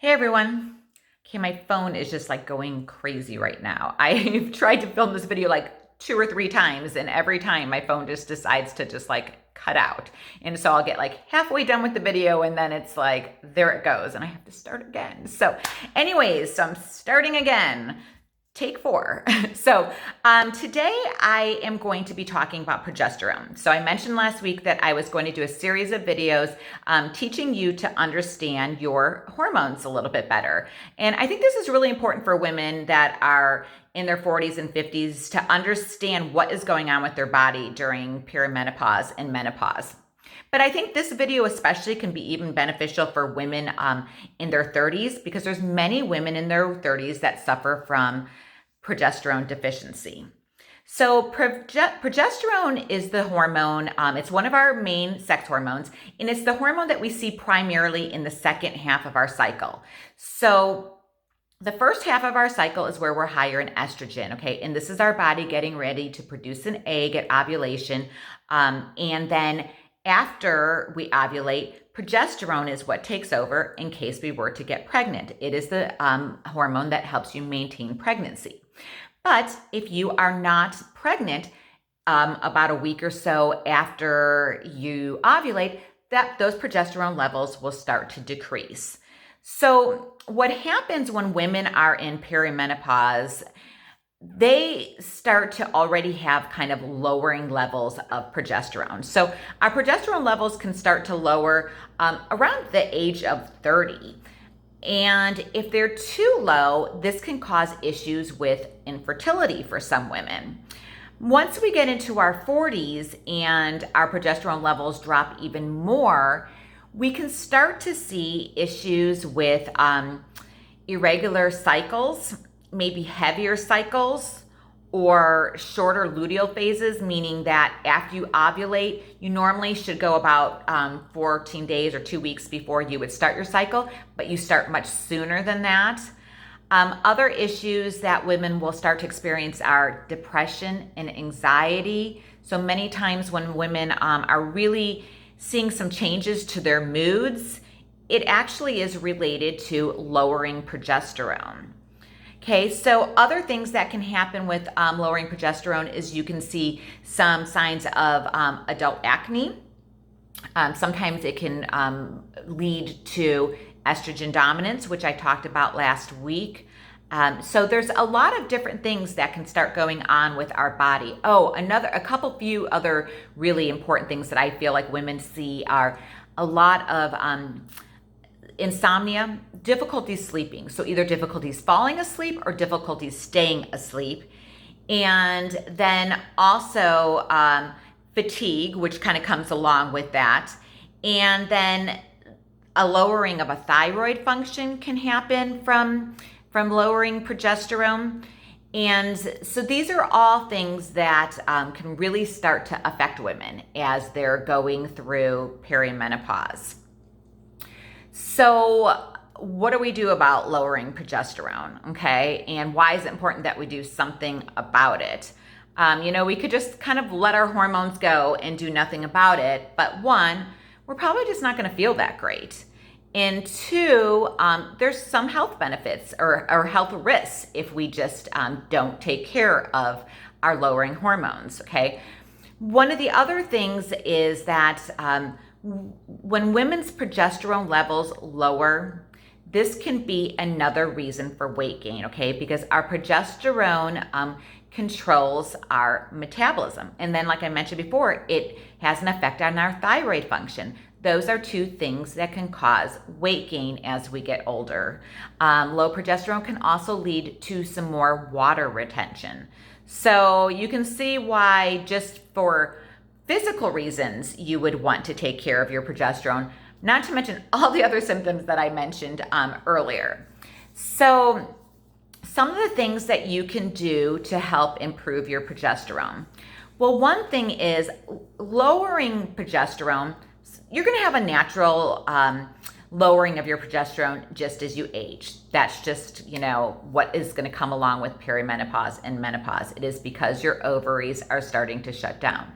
Hey everyone. Okay, my phone is just like going crazy right now. I've tried to film this video like 2 or 3 times, and every time my phone just decides to just like cut out. And so I'll get like halfway done with the video and then it's like, there it goes, and I have to start again. So I'm starting again. Take 4. Today I am going to be talking about progesterone. So I mentioned last week that I was going to do a series of videos teaching you to understand your hormones a little bit better. And I think this is really important for women that are in their 40s and 50s to understand what is going on with their body during perimenopause and menopause. But I think this video especially can be even beneficial for women in their 30s, because there's many women in their 30s that suffer from progesterone deficiency. So progesterone is the hormone. It's one of our main sex hormones, and it's the hormone that we see primarily in the second half of our cycle. So the first half of our cycle is where we're higher in estrogen, okay? And this is our body getting ready to produce an egg at ovulation. And then after we ovulate, progesterone is what takes over in case we were to get pregnant. It is the hormone that helps you maintain pregnancy. But if you are not pregnant, about a week or so after you ovulate, those progesterone levels will start to decrease. So what happens when women are in perimenopause, they start to already have kind of lowering levels of progesterone. So our progesterone levels can start to lower around the age of 30. And if they're too low, this can cause issues with infertility for some women. Once we get into our 40s and our progesterone levels drop even more, we can start to see issues with irregular cycles, maybe heavier cycles, or shorter luteal phases, meaning that after you ovulate, you normally should go about 14 days or 2 weeks before you would start your cycle, but you start much sooner than that. Other issues that women will start to experience are depression and anxiety. So many times when women are really seeing some changes to their moods, it actually is related to lowering progesterone. Okay, so other things that can happen with lowering progesterone is you can see some signs of adult acne. Sometimes it can lead to estrogen dominance, which I talked about last week. So there's a lot of different things that can start going on with our body. Oh, a few other really important things that I feel like women see are a lot of insomnia, difficulties sleeping. So either difficulties falling asleep or difficulties staying asleep. And then also fatigue, which kind of comes along with that. And then a lowering of a thyroid function can happen from lowering progesterone. And so these are all things that can really start to affect women as they're going through perimenopause. So what do we do about lowering progesterone, okay? And why is it important that we do something about it? We could just kind of let our hormones go and do nothing about it. But one, we're probably just not going to feel that great. And two, there's some health benefits or health risks if we just don't take care of our lowering hormones, okay? One of the other things is that when women's progesterone levels lower, this can be another reason for weight gain, okay? Because our progesterone controls our metabolism. And then, like I mentioned before, it has an effect on our thyroid function. Those are two things that can cause weight gain as we get older. Low progesterone can also lead to some more water retention. So you can see why, just for physical reasons, you would want to take care of your progesterone, not to mention all the other symptoms that I mentioned earlier. So some of the things that you can do to help improve your progesterone. Well, one thing is lowering progesterone. You're going to have a natural lowering of your progesterone just as you age. That's just, what is going to come along with perimenopause and menopause. It is because your ovaries are starting to shut down.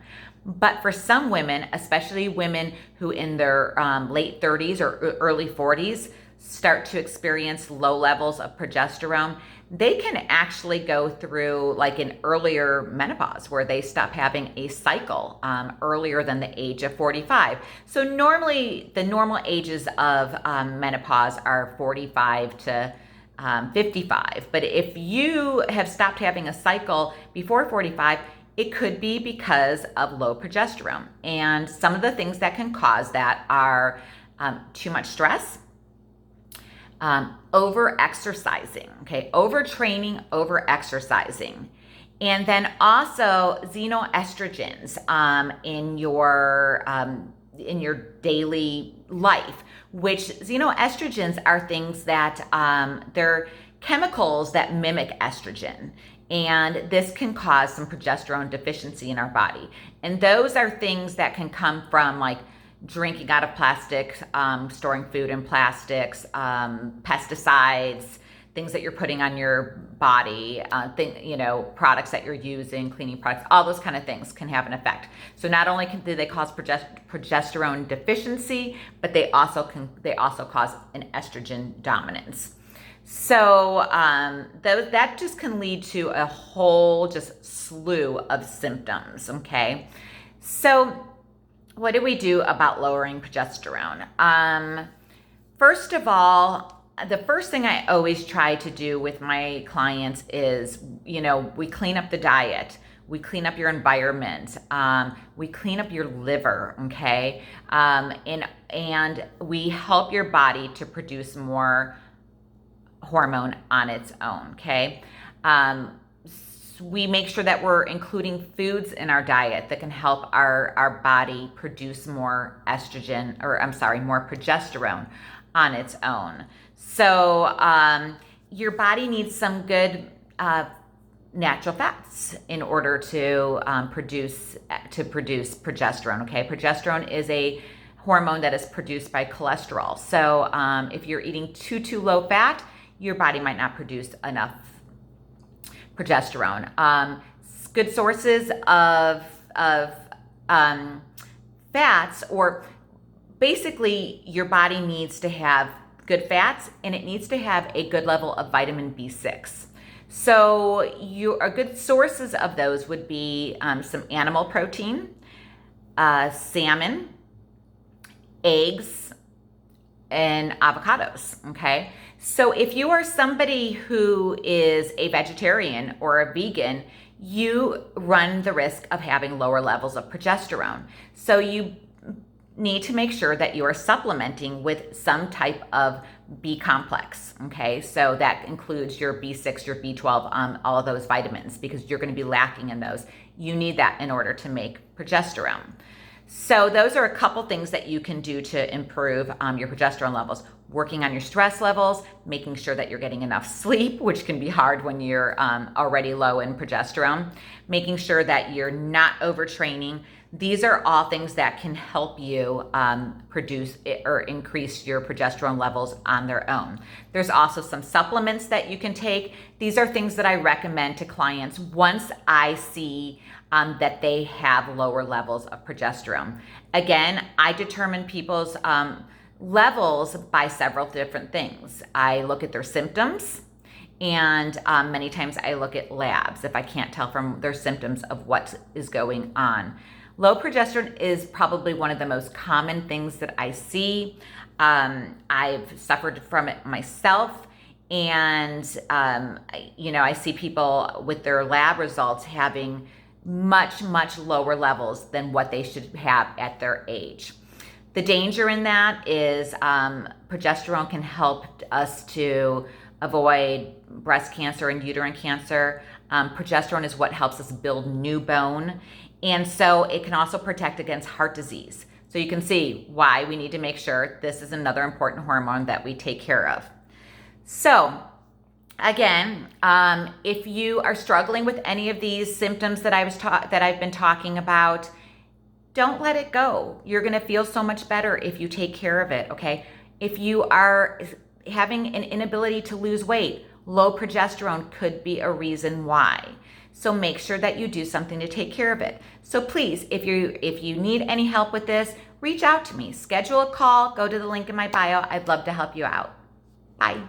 But for some women, especially women who in their late 30s or early 40s, start to experience low levels of progesterone, they can actually go through like an earlier menopause where they stop having a cycle earlier than the age of 45. So normally the normal ages of menopause are 45 to 55. But if you have stopped having a cycle before 45, it could be because of low progesterone. And some of the things that can cause that are too much stress, over exercising, okay, overtraining, over exercising, and then also xenoestrogens in your daily life, which xenoestrogens are things that they're chemicals that mimic estrogen. And this can cause some progesterone deficiency in our body. And those are things that can come from like drinking out of plastic, storing food in plastics, pesticides, things that you're putting on your body, products that you're using, cleaning products, all those kind of things can have an effect. So not only do they cause progesterone deficiency, but they also cause an estrogen dominance. So that just can lead to a whole just slew of symptoms, okay? So what do we do about lowering progesterone? First of all, the first thing I always try to do with my clients is, we clean up the diet. We clean up your environment. We clean up your liver, okay? And we help your body to produce more hormone on its own, okay? We make sure that we're including foods in our diet that can help our body produce more more progesterone on its own. So your body needs some good natural fats in order to produce progesterone, okay? Progesterone is a hormone that is produced by cholesterol. So if you're eating too low fat, your body might not produce enough progesterone. Good sources of fats, or basically your body needs to have good fats and it needs to have a good level of vitamin B6. So a good sources of those would be some animal protein, salmon, eggs, and avocados, okay? So if you are somebody who is a vegetarian or a vegan, you run the risk of having lower levels of progesterone. So you need to make sure that you are supplementing with some type of B complex, okay? So that includes your B6, your B12, all of those vitamins, because you're going to be lacking in those. You need that in order to make progesterone. So those are a couple things that you can do to improve your progesterone levels. Working on your stress levels, making sure that you're getting enough sleep, which can be hard when you're already low in progesterone, making sure that you're not overtraining. These are all things that can help you produce or increase your progesterone levels on their own. There's also some supplements that you can take. These are things that I recommend to clients once I see that they have lower levels of progesterone. Again, I determine people's levels by several different things. I look at their symptoms, and many times I look at labs if I can't tell from their symptoms of what is going on. Low progesterone is probably one of the most common things that I see. I've suffered from it myself, and I see people with their lab results having much lower levels than what they should have at their age. The danger in that is progesterone can help us to avoid breast cancer and uterine cancer. Progesterone is what helps us build new bone. And so it can also protect against heart disease. So you can see why we need to make sure this is another important hormone that we take care of. So again, if you are struggling with any of these symptoms that I've been talking about, don't let it go. You're going to feel so much better if you take care of it, okay? If you are having an inability to lose weight, low progesterone could be a reason why. So make sure that you do something to take care of it. So please, if you need any help with this, reach out to me. Schedule a call, go to the link in my bio. I'd love to help you out. Bye.